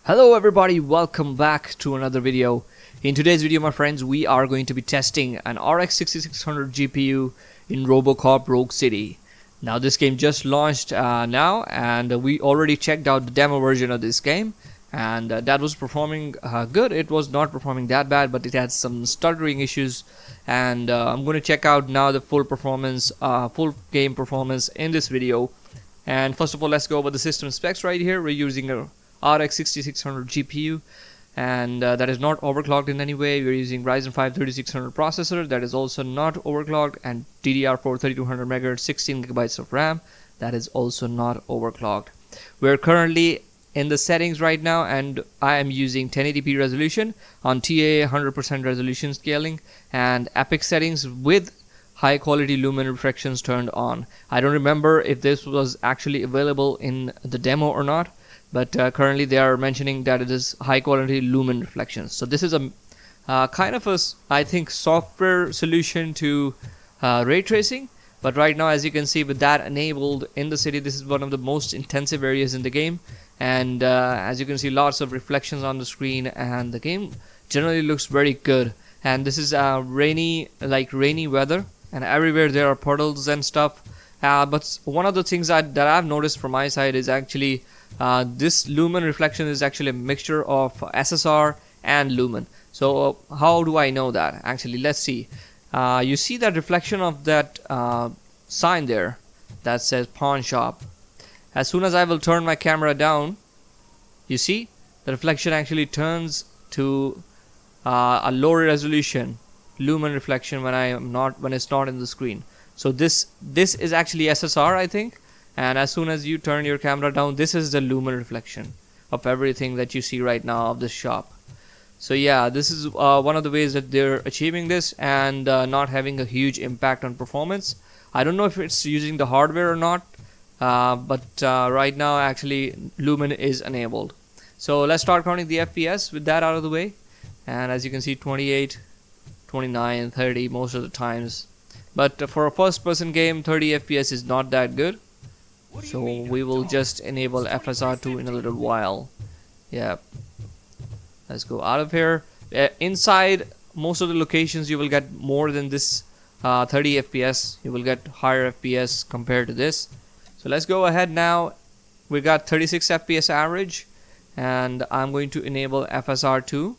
Hello everybody, welcome back to another video. In today's video, my friends, we are going to be testing an RX 6600 GPU in Robocop Rogue City. Now this game just launched now, and we already checked out the demo version of this game, and that was performing good. It was not performing that bad, but it had some stuttering issues, and I'm going to check out now the full performance, full game performance in this video. And first of all, let's go over the system specs right here. We're using a RX 6600 GPU, and that is not overclocked in any way. We're using Ryzen 5 3600 processor that is also not overclocked, and DDR4 3200 MHz 16 GB of RAM that is also not overclocked. We're currently in the settings right now, and I am using 1080p resolution on TA 100% resolution scaling and epic settings with high quality lumen reflections turned on. I don't remember if this was actually available in the demo or not, but currently they are mentioning that it is high quality lumen reflections. So this is a kind of a, I think, software solution to ray tracing. But right now, as you can see, with that enabled in the city, this is one of the most intensive areas in the game, and as you can see, lots of reflections on the screen, and the game generally looks very good. And this is rainy weather, and everywhere there are puddles and stuff. But one of the things that I've noticed from my side is actually this lumen reflection is actually a mixture of SSR and lumen. So how do I know that? Actually, let's see. You see that reflection of that sign there that says pawn shop. As soon as I will turn my camera down, you see the reflection actually turns to a lower resolution lumen reflection when it's not in the screen. So this is actually SSR, I think, and as soon as you turn your camera down, this is the lumen reflection of everything that you see right now of this shop. So yeah, this is one of the ways that they're achieving this, and not having a huge impact on performance. I don't know if it's using the hardware or not, but right now actually lumen is enabled. So let's start counting the FPS with that out of the way, and as you can see, 28, 29, 30 most of the times. But for a first person game, 30 FPS is not that good. So we will just enable FSR2 in a little while. Yeah. Let's go out of here. Inside most of the locations you will get more than this 30 FPS. You will get higher FPS compared to this. So let's go ahead now. We got 36 FPS average, and I'm going to enable FSR2.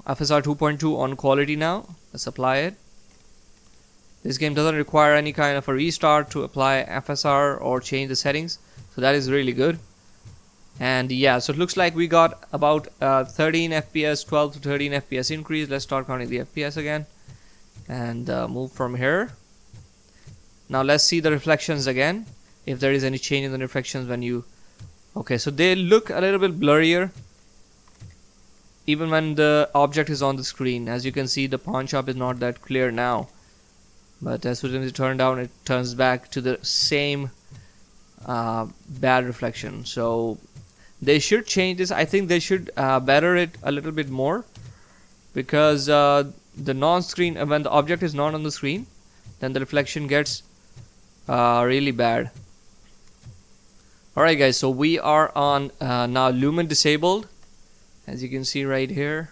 FSR 2.2 on quality now. Let's apply it. This game doesn't require any kind of a restart to apply FSR or change the settings, so that is really good. And yeah, so it looks like we got about 13 FPS, 12 to 13 FPS increase. Let's start counting the FPS again and move from here. Now let's see the reflections again, if there is any change in the reflections when you... Okay, so they look a little bit blurrier even when the object is on the screen. As you can see, the pawn shop is not that clear now, but as soon as you turn down, it turns back to the same bad reflection. So they should change this. I think they should better it a little bit more, because the non-screen, when the object is not on the screen, then the reflection gets really bad. Alright guys, so we are on now lumen disabled. As you can see right here,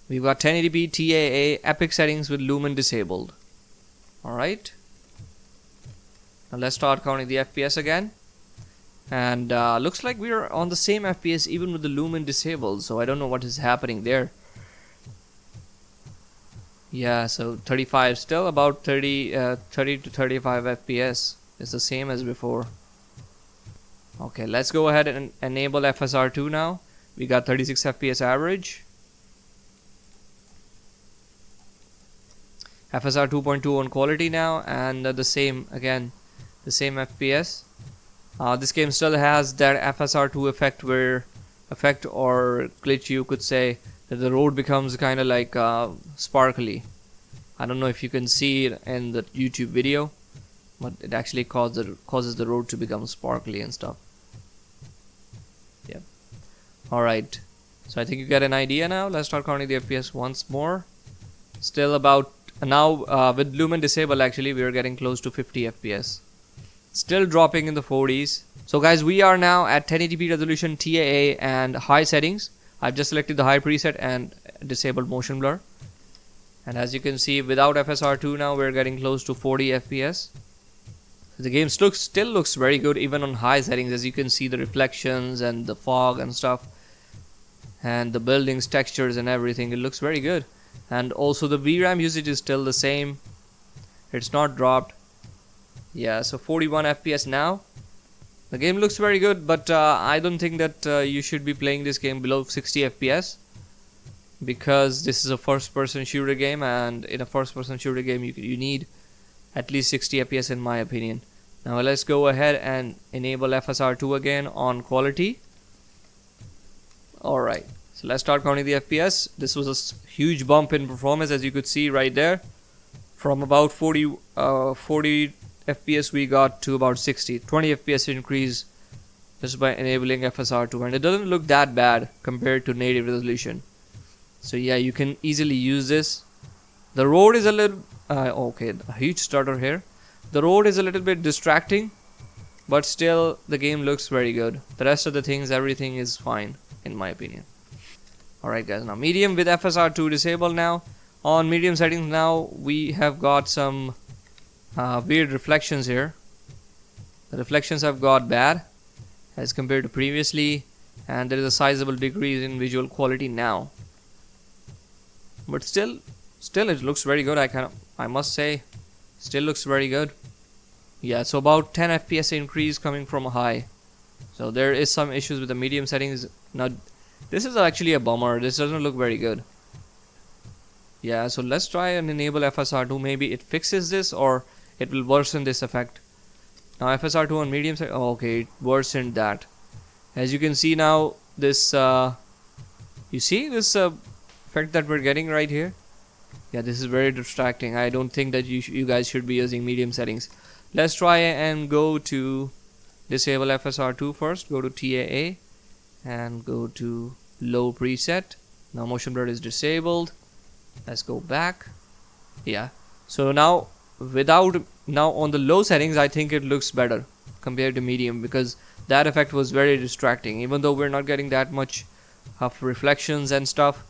we've got 1080p TAA epic settings with lumen disabled. Alright, now let's start counting the FPS again, and looks like we are on the same FPS even with the lumen disabled, so I don't know what is happening there. Yeah, so 35, still about 30 to 35 FPS. It's the same as before. Okay, let's go ahead and enable FSR2 now. We got 36 FPS average. FSR 2.2 on quality now, and the same again, the same FPS. This game still has that FSR2 effect or glitch, you could say, that the road becomes kind of like sparkly. I don't know if you can see it in the YouTube video, but it actually causes the road to become sparkly and stuff. Yep. Alright, so I think you get an idea now. Let's start counting the FPS once more. Still about now with lumen disabled, actually we are getting close to 50 FPS. still dropping in the 40s. So guys, we are now at 1080p resolution, TAA and high settings. I've just selected the high preset and disabled motion blur. And as you can see, without FSR2 now we're getting close to 40 FPS. The game still looks very good even on high settings. As you can see, the reflections and the fog and stuff, and the buildings, textures and everything, it looks very good. And also the VRAM usage is still the same, it's not dropped. Yeah, so 41 FPS now. The game looks very good, but I don't think that you should be playing this game below 60 FPS, because this is a first person shooter game, and in a first person shooter game you need at least 60 FPS in my opinion. Now let's go ahead and enable FSR2 again on quality. Alright, so let's start counting the FPS. This was a huge bump in performance, as you could see right there. From about 40 FPS we got to about 60. 20 FPS increase just by enabling FSR2, and it doesn't look that bad compared to native resolution. So yeah, you can easily use this. The road is a little okay, a huge stutter here. The road is a little bit distracting, but still the game looks very good. The rest of the things, everything is fine in my opinion. Alright guys, now medium with FSR2 disabled now. On medium settings now we have got some weird reflections here. The reflections have got bad as compared to previously, and there is a sizable decrease in visual quality now. But still it looks very good. I must say, still looks very good. Yeah, so about 10 FPS increase coming from a high. So there is some issues with the medium settings. Now this is actually a bummer. This doesn't look very good. Yeah, so let's try and enable FSR2. Maybe it fixes this, or it will worsen this effect. Now FSR2 on medium setting. Oh, okay, it worsened that. As you can see now, this you see this effect that we're getting right here. Yeah, this is very distracting. I don't think that you guys should be using medium settings. Let's try and go to disable FSR2 first. Go to TAA and go to low preset. Now motion blur is disabled. Let's go back. Yeah, so now on the low settings I think it looks better compared to medium, because that effect was very distracting. Even though we're not getting that much of reflections and stuff,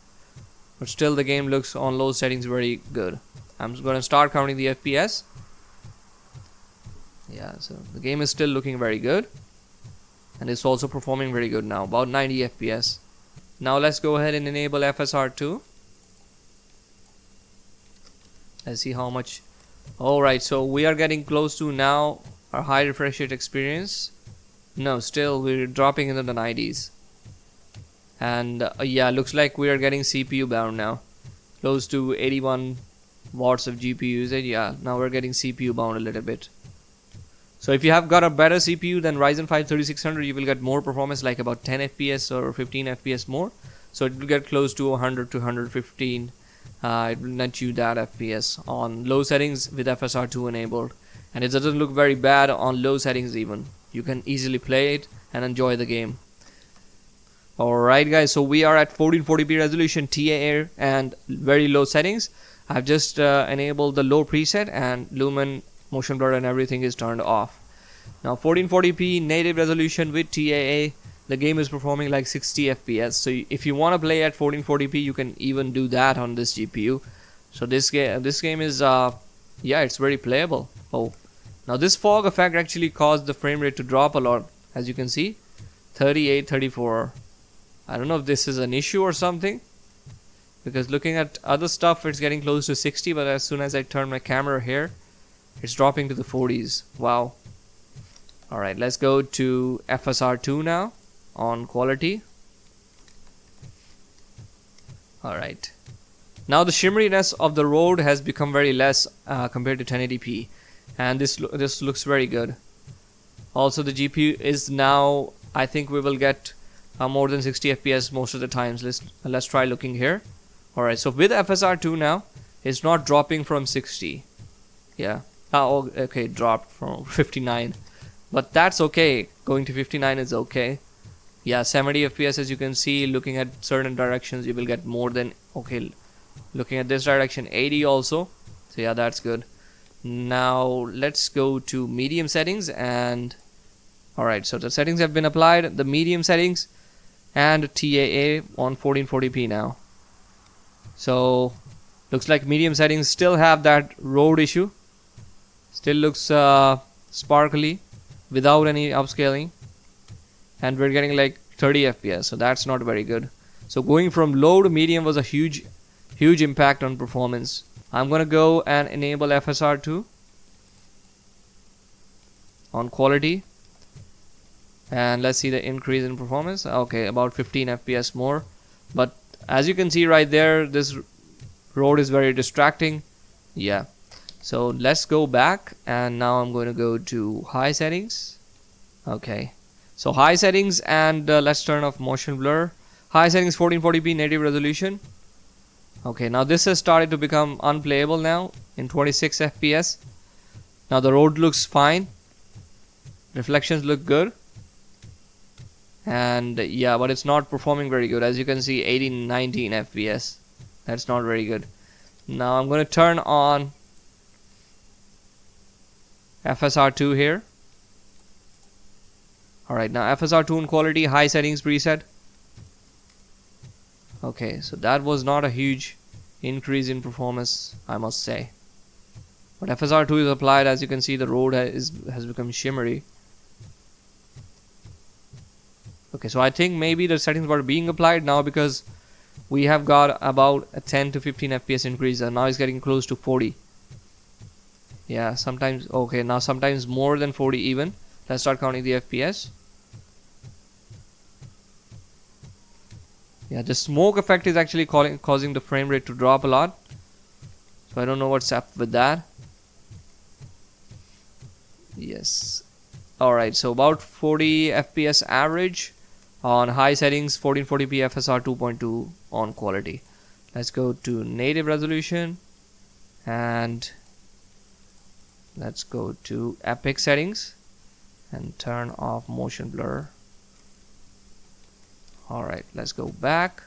but still the game looks on low settings very good. I'm just gonna start counting the FPS. Yeah, so the game is still looking very good, and it's also performing very good now, about 90 FPS. Now let's go ahead and enable FSR2. Let's see how much. Alright, so we are getting close to now our high refresh rate experience. No, still we're dropping into the 90s. And yeah, looks like we are getting CPU bound now. Close to 81 watts of GPU usage. Yeah, now we're getting CPU bound a little bit. So if you have got a better CPU than Ryzen 5 3600, you will get more performance, like about 10 FPS or 15 FPS more. So it will get close to 100 to 115. It will net you that FPS on low settings with FSR2 enabled, and it doesn't look very bad on low settings even. You can easily play it and enjoy the game. Alright guys, so we are at 1440p resolution, TAA and very low settings. I've just enabled the low preset, and lumen, motion blur and everything is turned off. Now 1440p native resolution with TAA, the game is performing like 60 FPS. So if you want to play at 1440p, you can even do that on this GPU. So this game is yeah, it's very playable. Oh, now this fog effect actually caused the frame rate to drop a lot. As you can see, 38, 34. I don't know if this is an issue or something, because looking at other stuff it's getting close to 60, but as soon as I turn my camera here, it's dropping to the 40s. Wow. Alright, let's go to FSR2 now on quality. Alright, now the shimmeriness of the road has become very less compared to 1080p, and this looks very good. Also the GPU is now, I think we will get more than 60 FPS most of the times. Let's try looking here. Alright, so with FSR2 now, it's not dropping from 60. Yeah. Oh, okay, it dropped from 59. But that's okay. Going to 59 is okay. Yeah, 70 FPS, as you can see. Looking at certain directions, you will get more than, okay, looking at this direction, 80 also. So yeah, that's good. Now let's go to medium settings, and alright, so the settings have been applied, the medium settings, and TAA on 1440p now. So looks like medium settings still have that road issue, still looks sparkly without any upscaling, and we're getting like 30 FPS, so that's not very good. So going from low to medium was a huge impact on performance. I'm gonna go and enable FSR2 on quality, and let's see the increase in performance. Okay, about 15 FPS more, but as you can see right there, this road is very distracting. Yeah, so let's go back, and now I'm going to go to high settings. Okay, so high settings, and let's turn off motion blur. High settings 1440p native resolution. Okay, now this has started to become unplayable now in 26 FPS. Now the road looks fine, reflections look good, and yeah, but it's not performing very good. As you can see, 18-19 FPS. That's not very good. Now I'm going to turn on FSR2 here. Alright, now FSR2 in quality, high settings preset. Okay, so that was not a huge increase in performance, I must say. But FSR2 is applied. As you can see, the road has become shimmery. Okay, so I think maybe the settings were being applied now, because we have got about a 10 to 15 FPS increase, and now it's getting close to 40. Yeah, sometimes, okay, now sometimes more than 40 even. Let's start counting the FPS. Yeah, the smoke effect is actually causing the frame rate to drop a lot. So I don't know what's up with that. Yes. Alright, so about 40 FPS average on high settings, 1440p FSR 2.2 on quality. Let's go to native resolution, and let's go to epic settings and turn off motion blur. Alright, let's go back.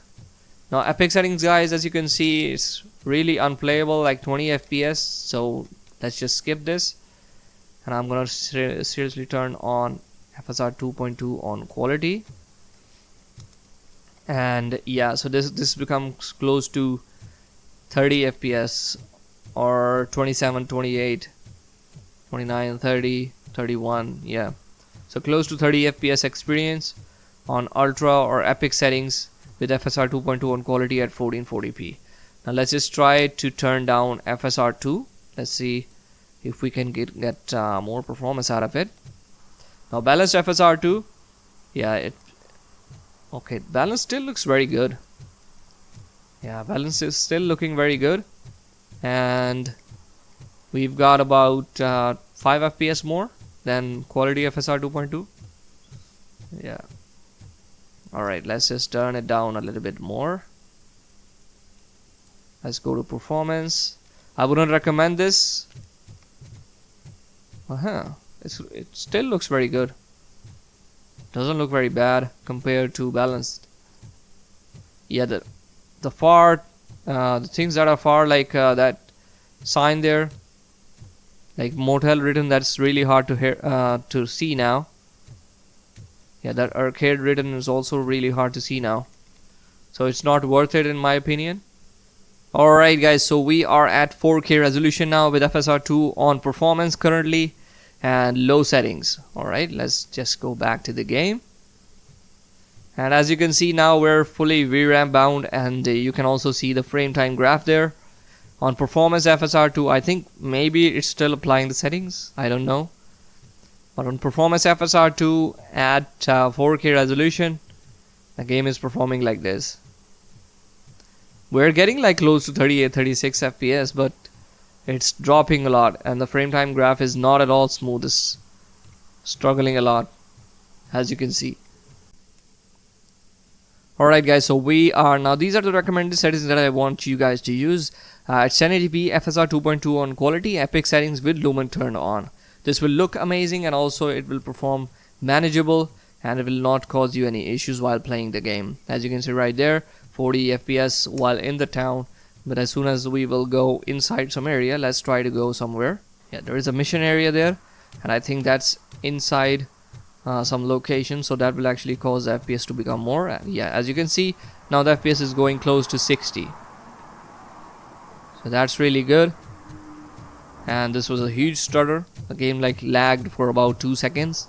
Now epic settings, guys, as you can see, it's really unplayable, like 20 FPS. So let's just skip this, and I'm gonna seriously turn on FSR 2.2 on quality. And yeah, so this becomes close to 30 FPS, or 27, 28, 29, 30, 31. Yeah, so close to 30 FPS experience on ultra or epic settings with FSR 2.2 on quality at 1440p. Now let's just try to turn down FSR2. Let's see if we can get more performance out of it. Now balanced FSR2, yeah, okay, balance still looks very good. Yeah, balance is still looking very good, and we've got about 5 FPS more than quality FSR 2.2. Yeah. Alright, let's just turn it down a little bit more. Let's go to performance. I wouldn't recommend this. It still looks very good. Doesn't look very bad compared to balanced. Yeah, the things that are far, like that sign there, like motel written, that's really hard to see now. Yeah, that arcade written is also really hard to see now. So it's not worth it in my opinion. Alright guys, so we are at 4K resolution now with FSR2 on performance currently and low settings. Alright, let's just go back to the game. And as you can see now, we're fully VRAM bound, and you can also see the frame time graph there. On performance FSR2, I think maybe it's still applying the settings, I don't know. But on performance FSR2 at 4K resolution, the game is performing like this. We're getting like close to 38, 36 FPS, but it's dropping a lot, and the frame time graph is not at all smooth. It's struggling a lot, as you can see. Alright guys, so we are now, these are the recommended settings that I want you guys to use. It's 1080p FSR 2.2 on quality, epic settings with lumen turned on. This will look amazing, and also it will perform manageable, and it will not cause you any issues while playing the game. As you can see right there, 40 FPS while in the town. But as soon as we will go inside some area, let's try to go somewhere. Yeah, there is a mission area there, and I think that's inside some location, so that will actually cause the FPS to become more. Yeah, as you can see, now the FPS is going close to 60, so that's really good. And this was a huge stutter. The game like lagged for about 2 seconds,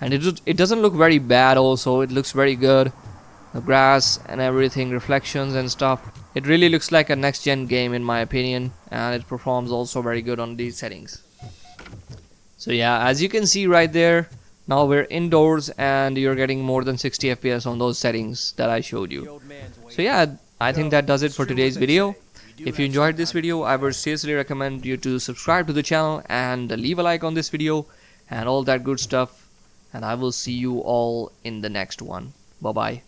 and it doesn't look very bad. Also, it looks very good. The grass and everything, reflections and stuff, it really looks like a next gen game in my opinion, and it performs also very good on these settings. So yeah, as you can see right there, now we're indoors and you're getting more than 60 FPS on those settings that I showed you. So yeah, I think that does it for today's video. If you enjoyed this video, I would seriously recommend you to subscribe to the channel and leave a like on this video and all that good stuff, and I will see you all in the next one. Bye bye.